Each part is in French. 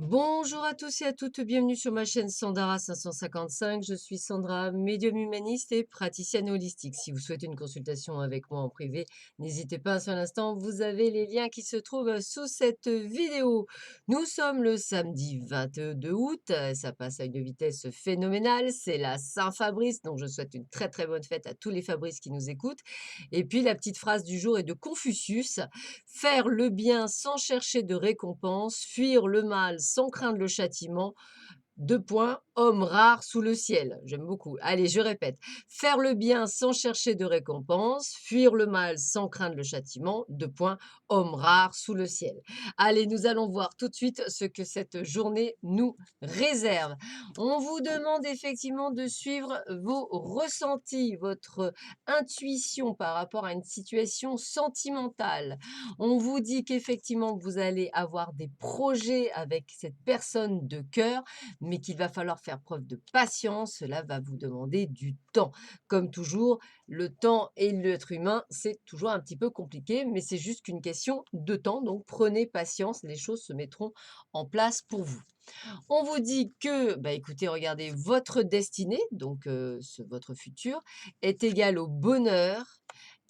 Bonjour à tous et à toutes, bienvenue sur ma chaîne Sandara 555. Je suis Sandra, médium humaniste et praticienne holistique. Si vous souhaitez une consultation avec moi en privé, n'hésitez pas un seul instant, vous avez les liens qui se trouvent sous cette vidéo. Nous sommes le samedi 22 août, ça passe à une vitesse phénoménale, c'est la Saint-Fabrice, donc je souhaite une très très bonne fête à tous les Fabrices qui nous écoutent. Et puis la petite phrase du jour est de Confucius: faire le bien sans chercher de récompense, fuir le mal sans craindre le châtiment. Deux points, homme rare sous le ciel. J'aime beaucoup. Allez, je répète. Faire le bien sans chercher de récompense, fuir le mal sans craindre le châtiment. Deux points, homme rare sous le ciel. Allez, nous allons voir tout de suite ce que cette journée nous réserve. On vous demande effectivement de suivre vos ressentis, votre intuition par rapport à une situation sentimentale. On vous dit qu'effectivement, vous allez avoir des projets avec cette personne de cœur, mais qu'il va falloir faire preuve de patience. Cela va vous demander du temps. Comme toujours, le temps et l'être humain, c'est toujours un petit peu compliqué, mais c'est juste qu'une question de temps. Donc prenez patience, les choses se mettront en place pour vous. On vous dit que, bah écoutez, regardez, votre destinée, donc votre futur, est égal au bonheur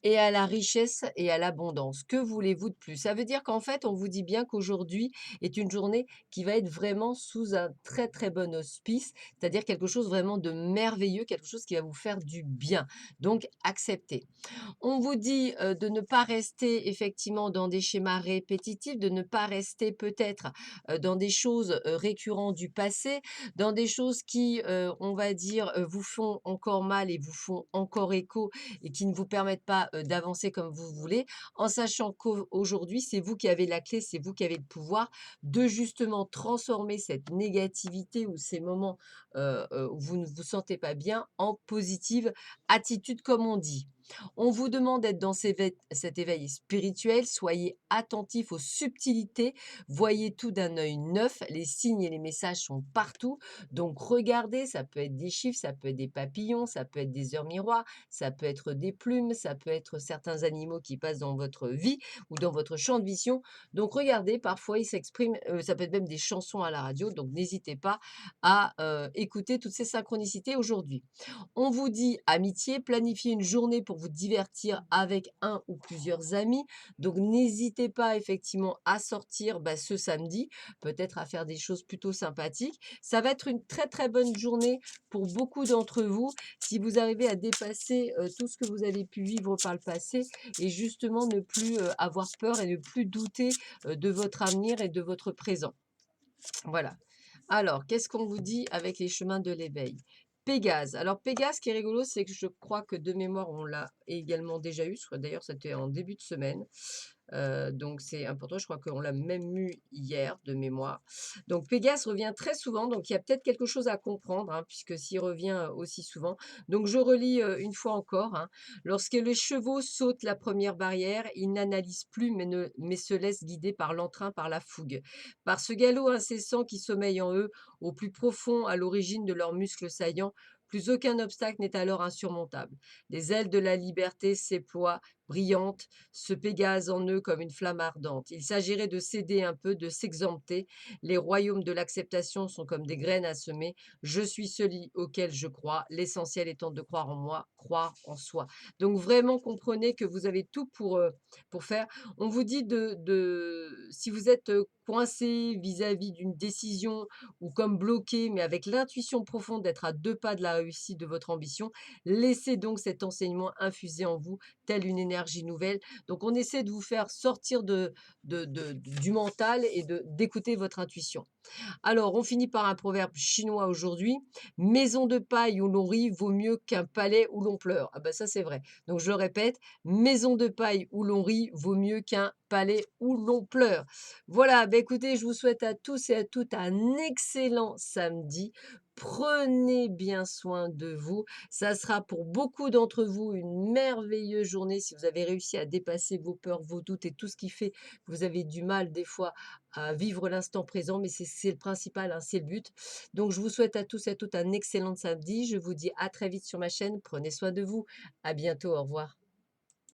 et à la richesse et à l'abondance. Que voulez-vous de plus? Ça veut dire qu'en fait, on vous dit bien qu'aujourd'hui est une journée qui va être vraiment sous un très, très bon auspice, c'est-à-dire quelque chose vraiment de merveilleux, quelque chose qui va vous faire du bien. Donc, acceptez. On vous dit, de ne pas rester effectivement dans des schémas répétitifs, de ne pas rester peut-être, dans des choses, récurrentes du passé, dans des choses qui, on va dire, vous font encore mal et vous font encore écho et qui ne vous permettent pas, d'avancer comme vous voulez, en sachant qu'aujourd'hui, c'est vous qui avez la clé, c'est vous qui avez le pouvoir de justement transformer cette négativité ou ces moments, où vous ne vous sentez pas bien en positive attitude, comme on dit. On vous demande d'être dans cet éveil spirituel, soyez attentifs aux subtilités, voyez tout d'un œil neuf, les signes et les messages sont partout, donc regardez, ça peut être des chiffres, ça peut être des papillons, ça peut être des heures miroirs, ça peut être des plumes, ça peut être certains animaux qui passent dans votre vie ou dans votre champ de vision, donc regardez, parfois ils s'expriment, ça peut être même des chansons à la radio, donc n'hésitez pas à écouter toutes ces synchronicités aujourd'hui. On vous dit amitié, planifiez une journée pour vous divertir avec un ou plusieurs amis. Donc n'hésitez pas effectivement à sortir ce samedi, peut-être à faire des choses plutôt sympathiques. Ça va être une très très bonne journée pour beaucoup d'entre vous si vous arrivez à dépasser tout ce que vous avez pu vivre par le passé et justement ne plus avoir peur et ne plus douter de votre avenir et de votre présent. Voilà. Alors, qu'est-ce qu'on vous dit avec les chemins de l'éveil? Pégase. Alors Pégase, ce qui est rigolo, c'est que je crois que de mémoire, on l'a également déjà eu, soit d'ailleurs c'était en début de semaine. Donc c'est important, je crois qu'on l'a même eu hier de mémoire. Donc Pégase revient très souvent, donc il y a peut-être quelque chose à comprendre, hein, puisque s'il revient aussi souvent. Donc je relis une fois encore, hein. Lorsque les chevaux sautent la première barrière, ils n'analysent plus mais se laissent guider par l'entrain, par la fougue. Par ce galop incessant qui sommeille en eux, au plus profond, à l'origine de leurs muscles saillants, plus aucun obstacle n'est alors insurmontable. Les ailes de la liberté s'éploient, brillantes, ce Pégase en eux comme une flamme ardente. Il s'agirait de céder un peu, de s'exempter. Les royaumes de l'acceptation sont comme des graines à semer. Je suis celui auquel je crois, l'essentiel étant de croire en moi, croire en soi. Donc vraiment comprenez que vous avez tout pour faire. On vous dit si vous êtes coincé vis-à-vis d'une décision ou comme bloqué, mais avec l'intuition profonde d'être à deux pas de la réussite de votre ambition, laissez donc cet enseignement infuser en vous telle une énergie nouvelle. Donc on essaie de vous faire sortir du mental et d'écouter votre intuition. Alors, on finit par un proverbe chinois aujourd'hui: maison de paille où l'on rit vaut mieux qu'un palais où l'on pleure. Ah ben ça, c'est vrai. Donc, je le répète: maison de paille où l'on rit vaut mieux qu'un palais où l'on pleure. Voilà, ben écoutez, je vous souhaite à tous et à toutes un excellent samedi. Prenez bien soin de vous. Ça sera pour beaucoup d'entre vous une merveilleuse journée si vous avez réussi à dépasser vos peurs, vos doutes et tout ce qui fait que vous avez du mal des fois à vivre l'instant présent, mais c'est le principal, hein, c'est le but. Donc je vous souhaite à tous et à toutes un excellent samedi. Je vous dis à très vite sur ma chaîne. Prenez soin de vous. À bientôt. Au revoir.